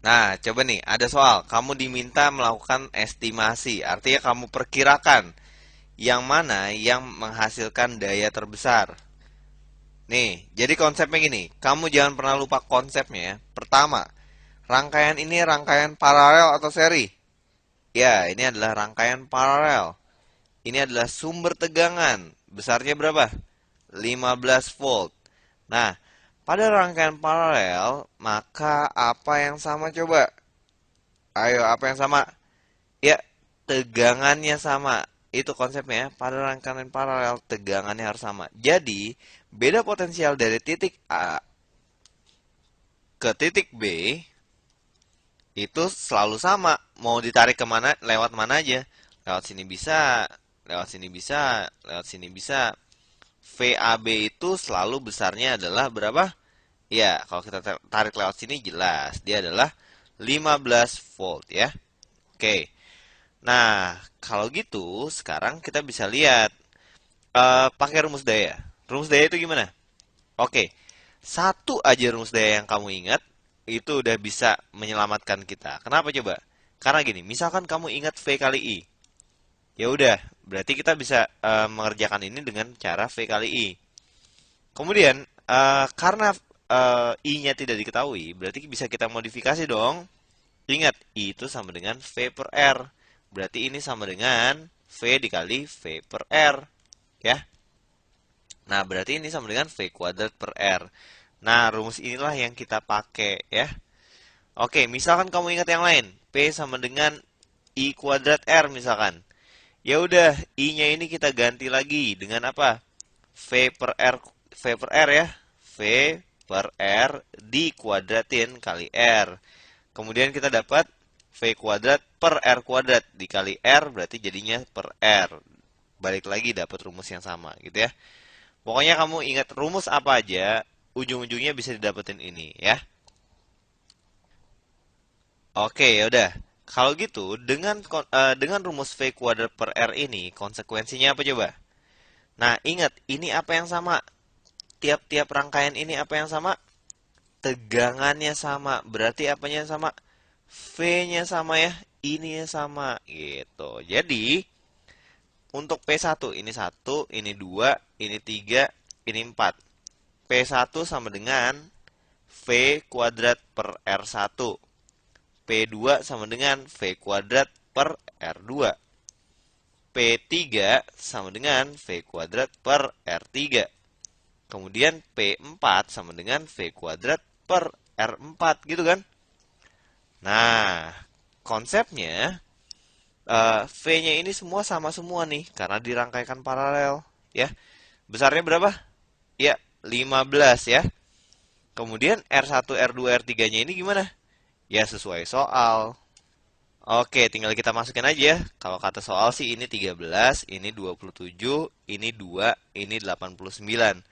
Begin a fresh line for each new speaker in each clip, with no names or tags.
Nah, coba nih, ada soal. Kamu diminta melakukan estimasi, artinya kamu perkirakan yang mana yang menghasilkan daya terbesar. Nih, jadi konsepnya gini, kamu jangan pernah lupa konsepnya ya. Pertama, rangkaian ini rangkaian paralel atau seri? Ya, ini adalah rangkaian paralel. Ini adalah sumber tegangan. Besarnya berapa? 15 volt. Nah, pada rangkaian paralel, maka apa yang sama coba? Ayo, apa yang sama? Ya, tegangannya sama. Itu konsepnya. Pada rangkaian paralel, tegangannya harus sama. Jadi, beda potensial dari titik A ke titik B itu selalu sama. Mau ditarik kemana, lewat mana aja. Lewat sini bisa, lewat sini bisa, lewat sini bisa. VAB itu selalu besarnya adalah berapa? Ya, kalau kita tarik lewat sini jelas. Dia adalah 15 volt ya. Oke. Nah, kalau gitu sekarang kita bisa lihat pakai rumus daya. Rumus daya itu gimana? Oke. Satu aja rumus daya yang kamu ingat itu udah bisa menyelamatkan kita. Kenapa coba? Karena gini, misalkan kamu ingat V kali I. Ya udah, berarti kita bisa mengerjakan ini dengan cara V kali I. Kemudian, karena I-nya tidak diketahui, berarti bisa kita modifikasi dong. Ingat, I itu sama dengan V per R. Berarti ini sama dengan V dikali V per R. Ya. Nah, berarti ini sama dengan V kuadrat per R. Nah, rumus inilah yang kita pakai ya. Oke, misalkan kamu ingat yang lain. P sama dengan I kuadrat R misalkan. Ya udah, I-nya ini kita ganti lagi dengan apa? V per R, V per R ya. V per R dikuadratin kali R. Kemudian kita dapat V kuadrat per R kuadrat dikali R berarti jadinya per R. Balik lagi dapat rumus yang sama gitu ya. Pokoknya kamu ingat rumus apa aja, ujung-ujungnya bisa didapetin ini ya. Oke, ya udah. Kalau gitu, dengan rumus V kuadrat per R ini, konsekuensinya apa coba? Nah, ingat, ini apa yang sama? Tiap-tiap rangkaian ini apa yang sama? Tegangannya sama. Berarti apanya yang sama? V-nya sama ya. Ini sama gitu. Jadi, untuk P1 ini 1, ini 2, ini 3, ini 4. P1 sama dengan V kuadrat per R1. P2 sama dengan V kuadrat per R2. P3 sama dengan V kuadrat per R3. Kemudian P4 sama dengan V kuadrat per R4 gitu kan. Nah, konsepnya V-nya ini semua sama semua nih karena dirangkaikan paralel ya. Besarnya berapa? Ya, 15 ya. Kemudian R1, R2, R3-nya ini gimana? Ya sesuai soal. Oke, tinggal kita masukin aja ya. Kalau kata soal sih ini 13, ini 27, ini 2, ini 89.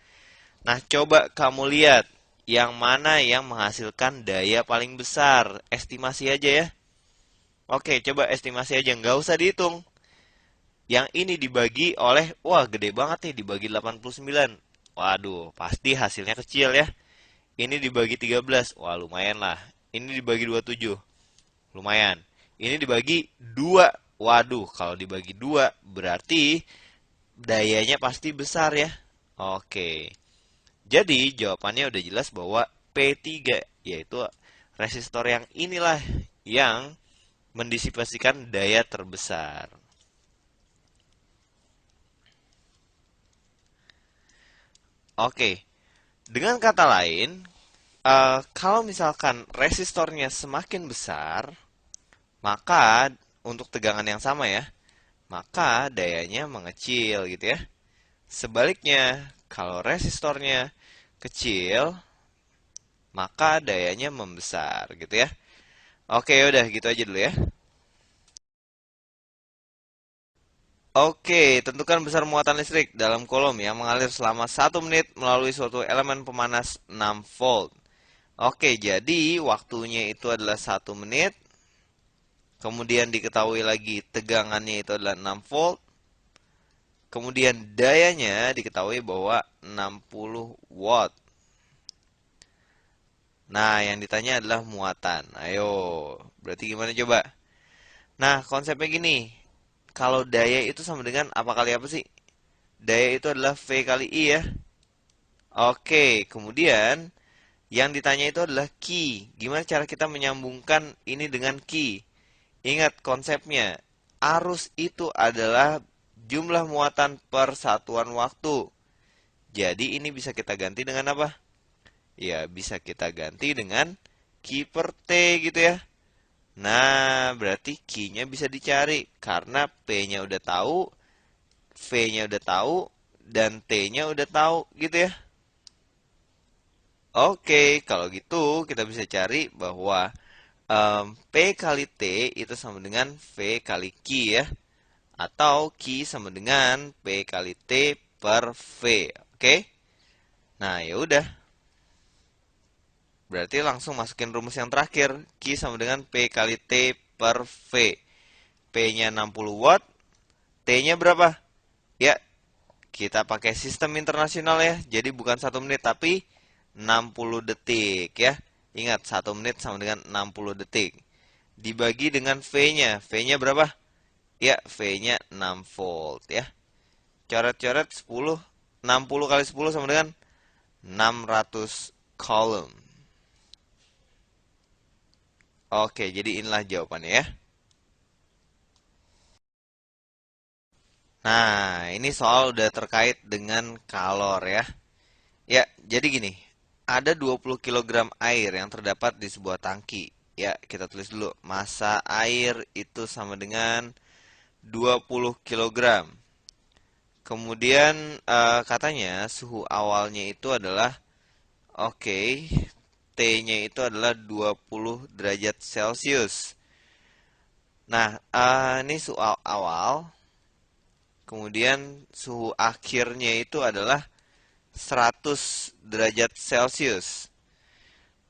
Nah, coba kamu lihat yang mana yang menghasilkan daya paling besar. Estimasi aja ya. Oke, coba estimasi aja, nggak usah dihitung. Yang ini dibagi oleh, wah gede banget nih, dibagi 89. Waduh, pasti hasilnya kecil ya. Ini dibagi 13, wah lumayan lah. Ini dibagi 27, lumayan. Ini dibagi 2, waduh kalau dibagi 2 berarti dayanya pasti besar ya. Oke, jadi jawabannya udah jelas bahwa P3 yaitu resistor yang inilah yang mendisipasikan daya terbesar. Oke, dengan kata lain, kalau misalkan resistornya semakin besar, maka untuk tegangan yang sama ya, maka dayanya mengecil gitu ya. Sebaliknya, kalau resistornya kecil, maka dayanya membesar gitu ya. Oke, udah gitu aja dulu ya. Oke, tentukan besar muatan listrik dalam kolom yang mengalir selama 1 menit melalui suatu elemen pemanas 6 volt. Oke, jadi waktunya itu adalah 1 menit. Kemudian diketahui lagi tegangannya itu adalah 6 volt. Kemudian dayanya diketahui bahwa 60 watt. Nah, yang ditanya adalah muatan. Ayo, berarti gimana coba? Nah, konsepnya gini. Kalau daya itu sama dengan apa kali apa sih? Daya itu adalah V kali I ya. Oke, kemudian yang ditanya itu adalah Q. Gimana cara kita menyambungkan ini dengan Q? Ingat konsepnya. Arus itu adalah jumlah muatan per satuan waktu. Jadi ini bisa kita ganti dengan apa? Ya, bisa kita ganti dengan Q per T gitu ya. Nah, berarti Q-nya bisa dicari karena P-nya udah tahu, V-nya udah tahu, dan T-nya udah tahu gitu ya. Oke, kalau gitu kita bisa cari bahwa P kali T itu sama dengan V kali Q ya. Atau Q sama dengan P kali T per V. Oke? Nah, ya udah. Berarti langsung masukin rumus yang terakhir. Q sama dengan P kali T per V. P-nya 60 watt, T-nya berapa? Ya, kita pakai sistem internasional ya. Jadi bukan 1 menit, tapi 60 detik ya. Ingat, 1 menit sama dengan 60 detik. Dibagi dengan V-nya. V-nya berapa? Ya, V-nya 6 volt ya. Coret-coret 10. 60 kali 10 sama dengan 600 coulomb. Oke, jadi inilah jawabannya ya. Nah, ini soal udah terkait dengan kalor ya. Ya, jadi gini. Ada 20 kilogram air yang terdapat di sebuah tangki. Ya, kita tulis dulu. Massa air itu sama dengan 20 kilogram. Kemudian katanya suhu awalnya itu adalah oke, T-nya itu adalah 20 derajat Celcius. Nah, ini suhu awal. Kemudian suhu akhirnya itu adalah 100 derajat Celcius.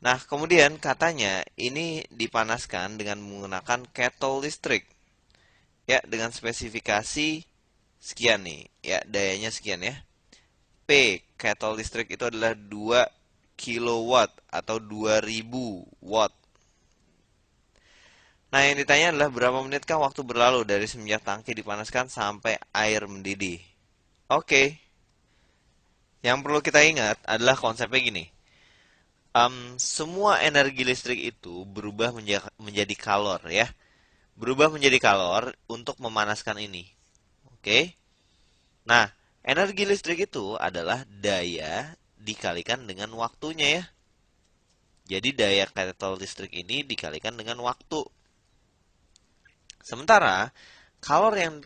Nah, kemudian katanya ini dipanaskan dengan menggunakan kettle listrik. Ya, dengan spesifikasi sekian nih. Ya, dayanya sekian ya. P, kettle listrik itu adalah 2 kilowatt atau 2000 watt. Nah, yang ditanya adalah berapa menitkah waktu berlalu dari semenjak tangki dipanaskan sampai air mendidih. Oke, yang perlu kita ingat adalah konsepnya gini. Semua energi listrik itu berubah menjadi kalor ya. Berubah menjadi kalor untuk memanaskan ini. Oke. Nah, energi listrik itu adalah daya dikalikan dengan waktunya ya. Jadi daya kettle listrik ini dikalikan dengan waktu. Sementara kalor yang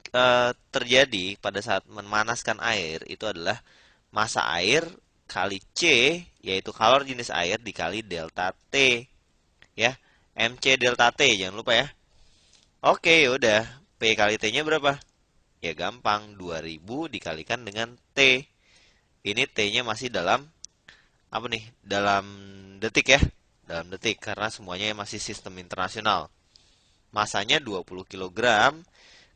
terjadi pada saat memanaskan air itu adalah massa air kali C, yaitu kalor jenis air dikali delta T. Ya, MC delta T, jangan lupa ya. Oke, yaudah. P kali T-nya berapa? Ya gampang, 2000 dikalikan dengan T. Ini T-nya masih dalam, apa nih? Dalam detik ya. Dalam detik, karena semuanya masih sistem internasional. Masanya 20 kilogram.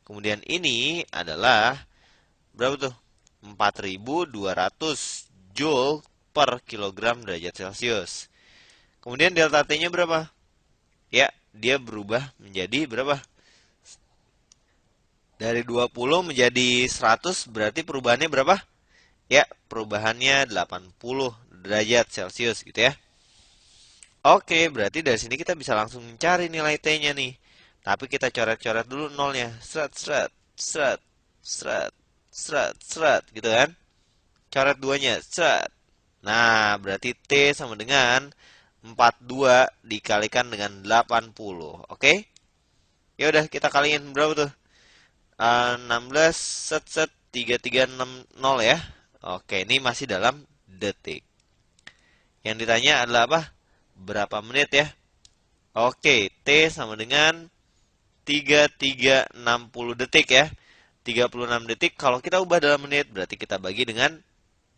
Kemudian ini adalah berapa tuh? 4200 joule per kilogram derajat Celcius. Kemudian delta T-nya berapa? Ya, dia berubah menjadi berapa? Dari 20 menjadi 100 berarti perubahannya berapa? Ya, perubahannya 80 derajat Celcius gitu ya. Oke, berarti dari sini kita bisa langsung mencari nilai T-nya nih. Tapi kita coret-coret dulu nolnya. Seret, seret, seret, seret, seret, seret, gitu kan. Coret duanya, seret. Nah, berarti T sama dengan 42 dikalikan dengan 80. Oke? Ya udah kita kaliin berapa tuh? 16 set set 3360 ya. Oke, ini masih dalam detik. Yang ditanya adalah apa? Berapa menit ya? Oke, T sama dengan 3360 detik ya. 36 detik. Kalau kita ubah dalam menit, berarti kita bagi dengan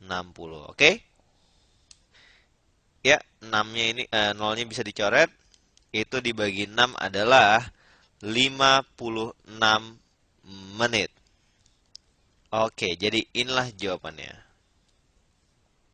60. Oke? Ya, 6-nya ini 0-nya bisa dicoret. Itu dibagi 6 adalah 56 menit. Oke, jadi inilah jawabannya.